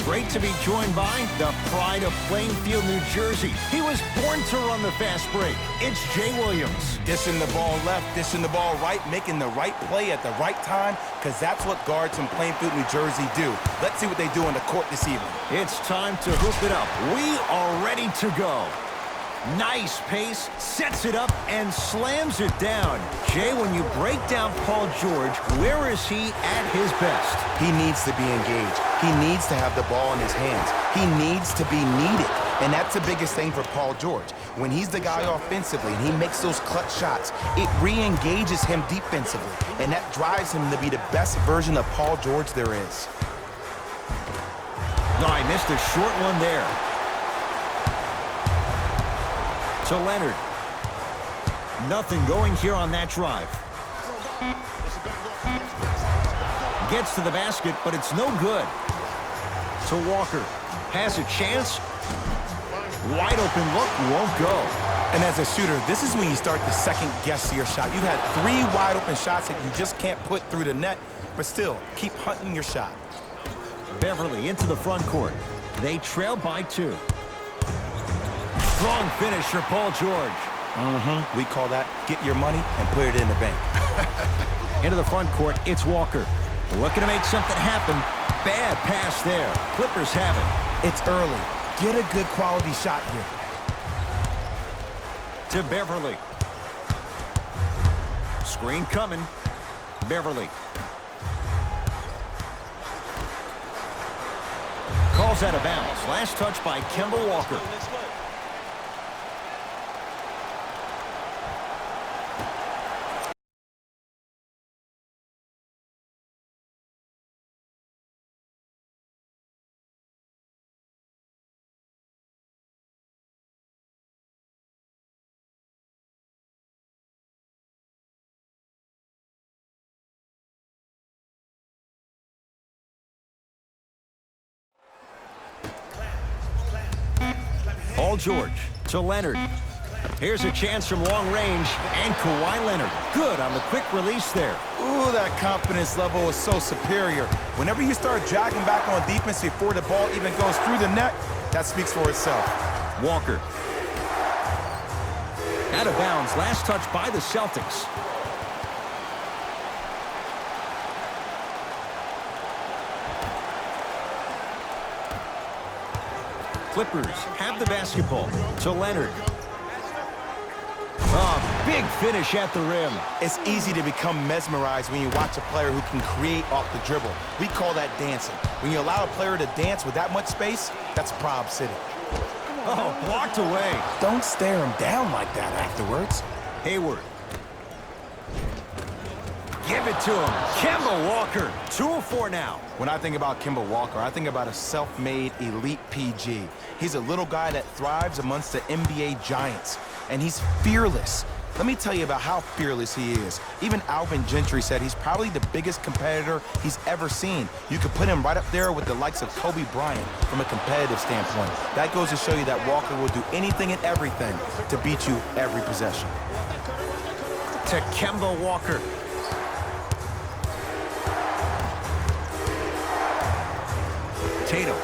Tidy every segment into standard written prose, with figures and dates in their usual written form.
Great to be joined by the pride of Plainfield, New Jersey. He was born to run the fast break. It's Jay Williams. Dishing the ball left, dishing the ball right, making the right play at the right time, because that's what guards from Plainfield, New Jersey do. Let's see what they do on the court this evening. It's time to hoop it up. We are ready to go. Nice pace, sets it up, and slams it down. Jay, when you break down Paul George, where is he at his best? He needs to be engaged. He needs to have the ball in his hands. He needs to be needed. And that's the biggest thing for Paul George. When he's the guy offensively and he makes those clutch shots, it re-engages him defensively. And that drives him to be the best version of Paul George there is. No, I missed a short one there. To Leonard. Nothing going here on that drive. Gets to the basket, but it's no good. To Walker. Has a chance. Wide open look, won't go. And as a shooter, this is when you start to second guess your shot. You've had 3 wide open shots that you just can't put through the net, but still, keep hunting your shot. Beverly into the front court. They trail by 2. Strong finish for Paul George. We call that get your money and put it in the bank. Into the front court, it's Walker. Looking to make something happen. Bad pass there. Clippers have it. It's early. Get a good quality shot here. To Beverly. Screen coming. Beverly. Calls out of bounds. Last touch by Kemba Walker. Paul George to Leonard. Here's a chance from long range, and Kawhi Leonard. Good on the quick release there. Ooh, that confidence level is so superior. Whenever you start dragging back on defense before the ball even goes through the net, that speaks for itself. Walker. Out of bounds, last touch by the Celtics. Clippers have the basketball to Leonard. Oh, big finish at the rim. It's easy to become mesmerized when you watch a player who can create off the dribble. We call that dancing. When you allow a player to dance with that much space, that's Prob City. Oh, blocked away. Don't stare him down like that afterwards. Hayward. Give it to him. Kemba Walker, 2 of 4 now. When I think about Kemba Walker, I think about a self-made elite PG. He's a little guy that thrives amongst the NBA giants, and he's fearless. Let me tell you about how fearless he is. Even Alvin Gentry said he's probably the biggest competitor he's ever seen. You could put him right up there with the likes of Kobe Bryant from a competitive standpoint. That goes to show you that Walker will do anything and everything to beat you every possession. To Kemba Walker. Tatum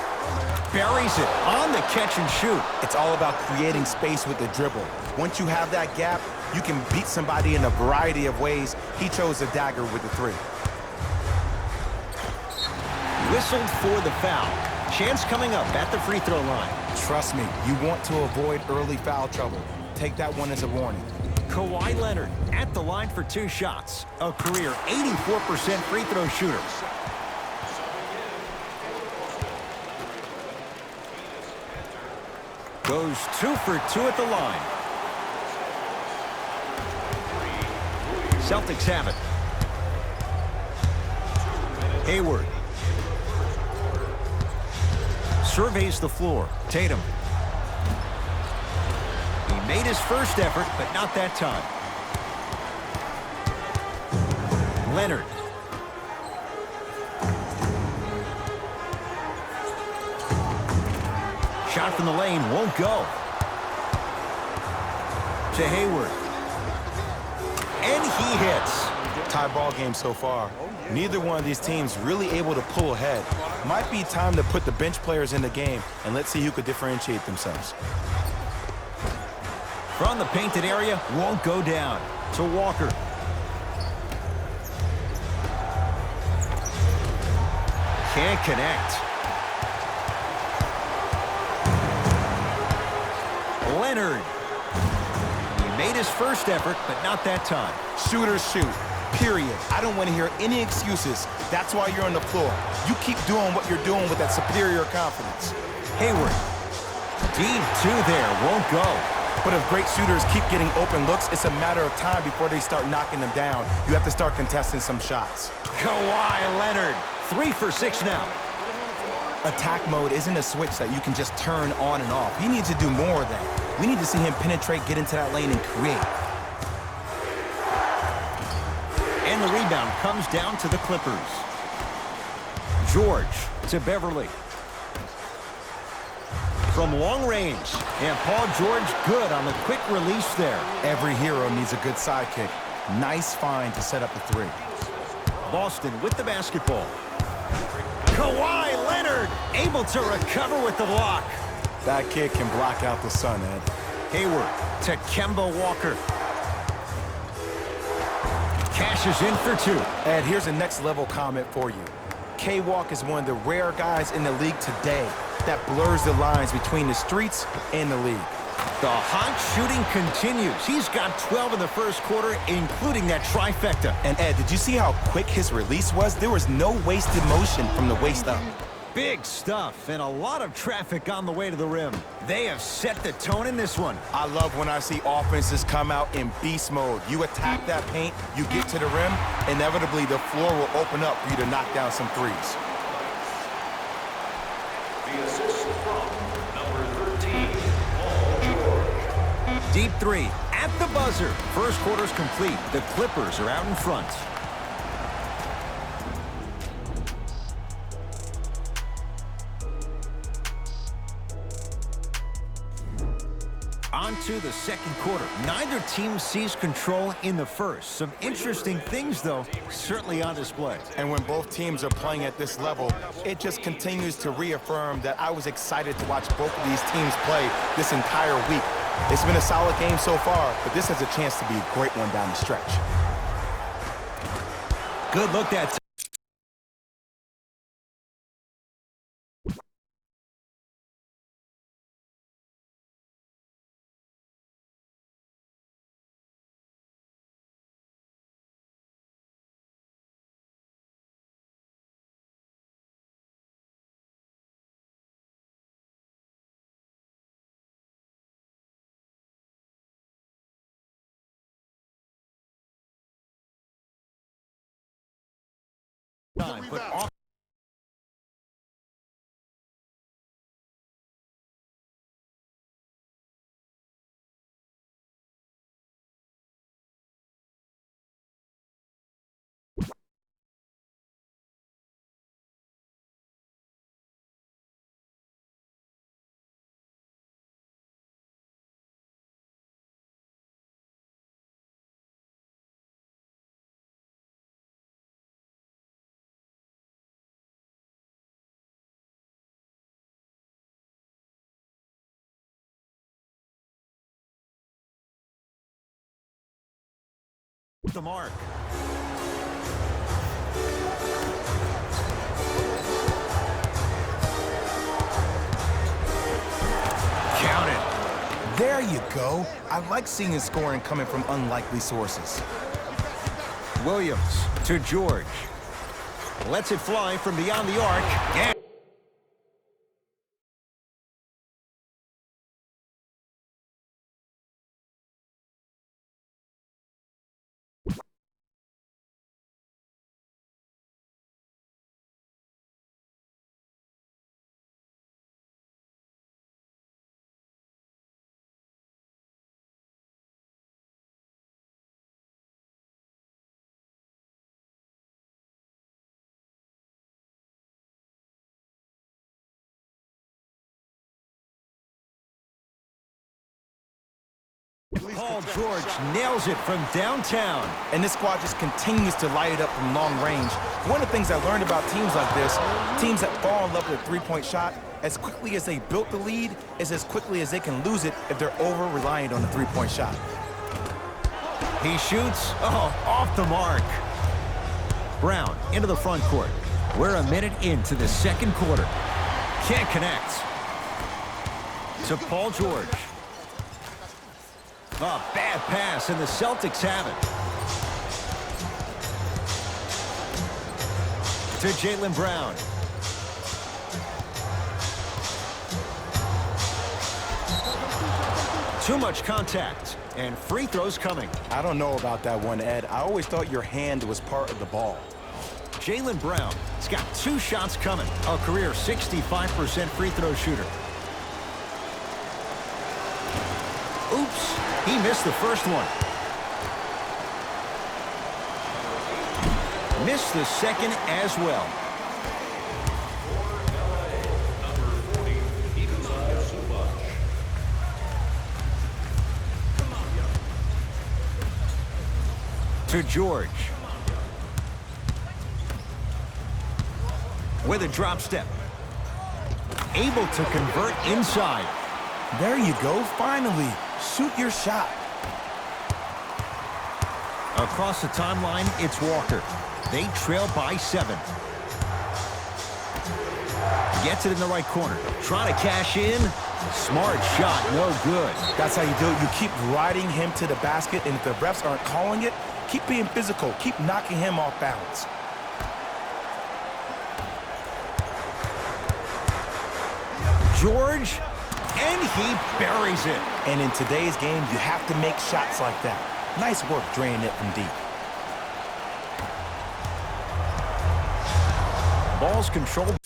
buries it on the catch and shoot. It's all about creating space with the dribble. Once you have that gap, you can beat somebody in a variety of ways. He chose a dagger with the 3. Whistled for the foul. Chance coming up at the free throw line. Trust me, you want to avoid early foul trouble. Take that one as a warning. Kawhi Leonard at the line for 2 shots. A career 84% free throw shooter. Goes 2 for 2 at the line. Celtics have it. Hayward. Surveys the floor. Tatum. He made his first effort, but not that time. Leonard. Shot from the lane won't go. To Hayward. And he hits. Tie ball game so far. Neither one of these teams really able to pull ahead. Might be time to put the bench players in the game, and let's see who could differentiate themselves. From the painted area, won't go down. To Walker. Can't connect. Leonard. He made his first effort, but not that time. Shooters shoot, period. I don't want to hear any excuses. That's why you're on the floor. You keep doing what you're doing with that superior confidence. Hayward. Deep two there, won't go. But if great shooters keep getting open looks, it's a matter of time before they start knocking them down. You have to start contesting some shots. Kawhi Leonard. 3 for 6 now. Attack mode isn't a switch that you can just turn on and off. He needs to do more of that. We need to see him penetrate, get into that lane, and create. And the rebound comes down to the Clippers. George to Beverly. From long range. And Paul George good on the quick release there. Every hero needs a good sidekick. Nice find to set up the three. Boston with the basketball. Kawhi Leonard able to recover with the block. That kid can block out the sun, Ed. Hayward to Kemba Walker. Cashes in for 2. Ed, here's a next level comment for you. K-Walk is one of the rare guys in the league today that blurs the lines between the streets and the league. The hot shooting continues. He's got 12 in the first quarter, including that trifecta. And Ed, did you see how quick his release was? There was no wasted motion from the waist up. Big stuff and a lot of traffic on the way to the rim. They have set the tone in this one. I love when I see offenses come out in beast mode. You attack that paint, you get to the rim, inevitably the floor will open up for you to knock down some threes. The assist from number 13, Paul George. Deep 3 at the buzzer. First quarter's complete. The Clippers are out in front. On to the second quarter. Neither team sees control in the first. Some interesting things, though, certainly on display. And when both teams are playing at this level, it just continues to reaffirm that I was excited to watch both of these teams play this entire week. It's been a solid game so far, but this has a chance to be a great one down the stretch. Good look that time. But off the mark. Count it. There you go. I like seeing his scoring coming from unlikely sources. Williams to George. Lets it fly from beyond the arc. And Paul George nails it from downtown. And this squad just continues to light it up from long range. One of the things I learned about teams like this, teams that fall in love with a three-point shot, as quickly as they built the lead is as quickly as they can lose it if they're over-reliant on the three-point shot. He shoots, off the mark. Brown into the front court. We're a minute into the second quarter. Can't connect. To Paul George. A bad pass, and the Celtics have it. To Jaylen Brown. Too much contact, and free throws coming. I don't know about that one, Ed. I always thought your hand was part of the ball. Jaylen Brown has got 2 shots coming. A career 65% free throw shooter. Oops, he missed the first one. Missed the second as well. To George. With a drop step. Able to convert inside. There you go, finally. Shoot your shot. Across the timeline, it's Walker. They trail by 7. Gets it in the right corner. Trying to cash in. Smart shot, no good. That's how you do it. You keep riding him to the basket, and if the refs aren't calling it, keep being physical. Keep knocking him off balance. George, and he buries it. And in today's game, you have to make shots like that. Nice work draining it from deep. Ball's controlled.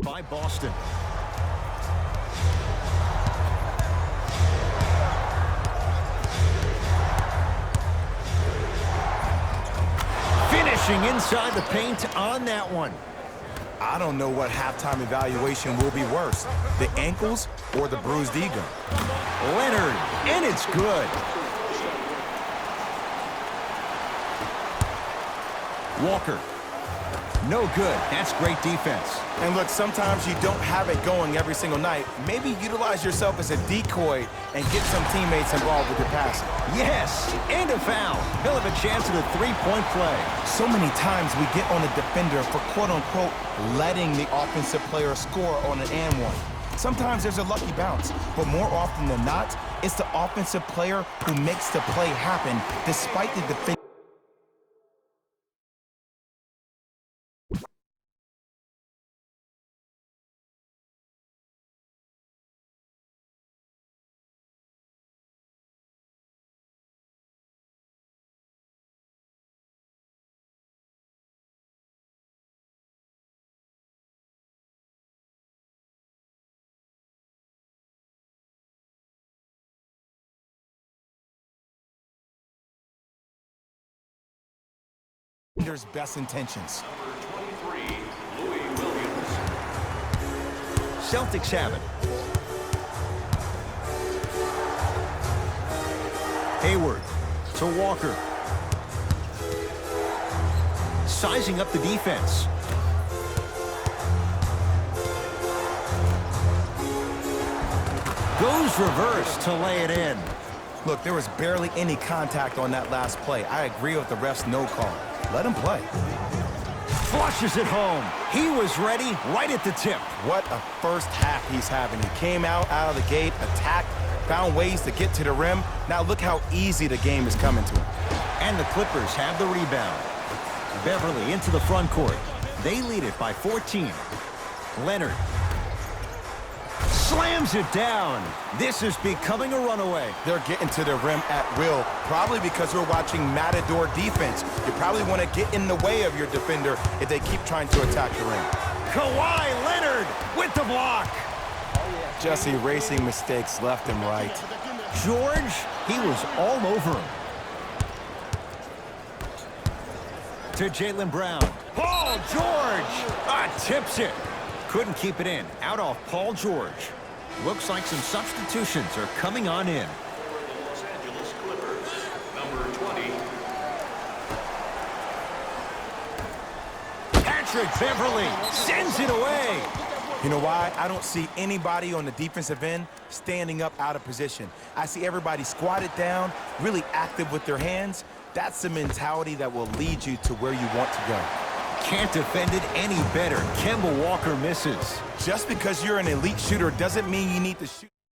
By Boston. Finishing inside the paint on that one. I don't know what halftime evaluation will be worse, the ankles or the bruised ego. Leonard, and it's good. Walker. No good. That's great defense. And look, sometimes you don't have it going every single night. Maybe utilize yourself as a decoy and get some teammates involved with your passing. Yes, and a foul. He'll have a chance at a three-point play. So many times we get on a defender for quote-unquote letting the offensive player score on an and one. Sometimes there's a lucky bounce, but more often than not, it's the offensive player who makes the play happen despite the defender. Defender's best intentions. Number 23, Louis Williams. Celtics have it. Hayward to Walker. Sizing up the defense. Goes reverse to lay it in. Look, there was barely any contact on that last play. I agree with the ref's no call. Let him play. Flushes it home. He was ready right at the tip. What a first half he's having. He came out of the gate, attacked, found ways to get to the rim. Now look how easy the game is coming to him. And the Clippers have the rebound. Beverly into the front court. They lead it by 14. Leonard. Slams it down. This is becoming a runaway. They're getting to the rim at will, probably because we're watching Matador defense. You probably want to get in the way of your defender if they keep trying to attack the rim. Kawhi Leonard with the block. Just erasing mistakes left and right. George, he was all over him. To Jaylen Brown. Paul George! Tips it. Couldn't keep it in. Out off Paul George. Looks like some substitutions are coming on in. The Los Angeles Clippers, number 20. Patrick Beverly sends it away. You know why? I don't see anybody on the defensive end standing up out of position. I see everybody squatted down, really active with their hands. That's the mentality that will lead you to where you want to go. Can't defend it any better. Kemba Walker misses. Just because you're an elite shooter doesn't mean you need to shoot.